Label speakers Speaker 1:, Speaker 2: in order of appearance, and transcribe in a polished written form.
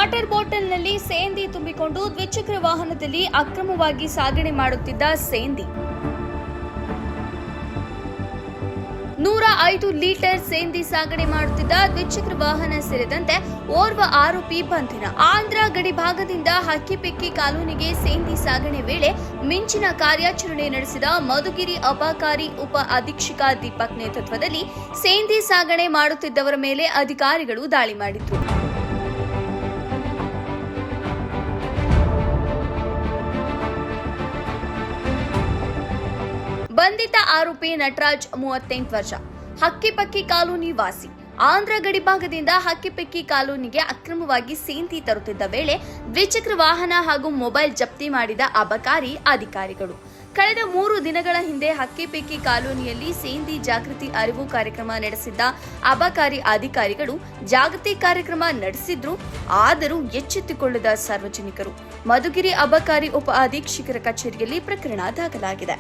Speaker 1: Water ಬಾಟಲ್ನಲ್ಲಿ ಸೇಂದಿ ತುಂಬಿಕೊಂಡು ದ್ವಿಚಕ್ರ ವಾಹನದಲ್ಲಿ ಅಕ್ರಮವಾಗಿ ಸಾಗಣೆ ಮಾಡುತ್ತಿದ್ದ ಸೇಂದಿ 105 ಲೀಟರ್ ಸೇಂದಿ ಸಾಗಣೆ ಮಾಡುತ್ತಿದ್ದ ದ್ವಿಚಕ್ರ ವಾಹನ ಸೇರಿದಂತೆ ಓರ್ವ ಆರೋಪಿ ಬಂಧನ. ಆಂಧ್ರ ಗಡಿ ಭಾಗದಿಂದ ಹಕ್ಕಿಪೆಕ್ಕಿ ಕಾಲೋನಿಗೆ ಸೇಂದಿ ಸಾಗಣೆ ವೇಳೆ ಮಿಂಚಿನ ಕಾರ್ಯಾಚರಣೆ ನಡೆಸಿದ ಮಧುಗಿರಿ ಅಬಕಾರಿ ಉಪ ಅಧೀಕ್ಷಕ ದೀಪಕ್ ನೇತೃತ್ವದಲ್ಲಿ ಸೇಂದಿ ಸಾಗಣೆ ಮಾಡುತ್ತಿದ್ದವರ ಮೇಲೆ ಅಧಿಕಾರಿಗಳು ದಾಳಿ ಮಾಡಿದ್ರು. ಬಂಧಿತ ಆರೋಪಿ ನಟರಾಜ್ 38 ವರ್ಷ, ಹಕ್ಕಿಪಕ್ಕಿ ಕಾಲೋನಿ ವಾಸಿ. ಆಂಧ್ರ ಗಡಿ ಭಾಗದಿಂದ ಹಕ್ಕಿಪೆಕ್ಕಿ ಕಾಲೋನಿಗೆ ಅಕ್ರಮವಾಗಿ ಸೇಂದಿ ತರುತ್ತಿದ್ದ ವೇಳೆ ದ್ವಿಚಕ್ರ ವಾಹನ ಹಾಗೂ ಮೊಬೈಲ್ ಜಪ್ತಿ ಮಾಡಿದ ಅಬಕಾರಿ ಅಧಿಕಾರಿಗಳು. ಕಳೆದ 3 ದಿನಗಳ ಹಿಂದೆ ಹಕ್ಕಿಪೆಕ್ಕಿ ಕಾಲೋನಿಯಲ್ಲಿ ಸೇಂದಿ ಜಾಗೃತಿ ಅರಿವು ಕಾರ್ಯಕ್ರಮ ನಡೆಸಿದ್ದ ಅಬಕಾರಿ ಅಧಿಕಾರಿಗಳು ಜಾಗೃತಿ ಕಾರ್ಯಕ್ರಮ ನಡೆಸಿದ್ರು. ಆದರೂ ಎಚ್ಚೆತ್ತುಕೊಳ್ಳದ ಸಾರ್ವಜನಿಕರು. ಮಧುಗಿರಿ ಅಬಕಾರಿ ಉಪ ಅಧೀಕ್ಷಕರ ಕಚೇರಿಯಲ್ಲಿ ಪ್ರಕರಣ ದಾಖಲಾಗಿದೆ.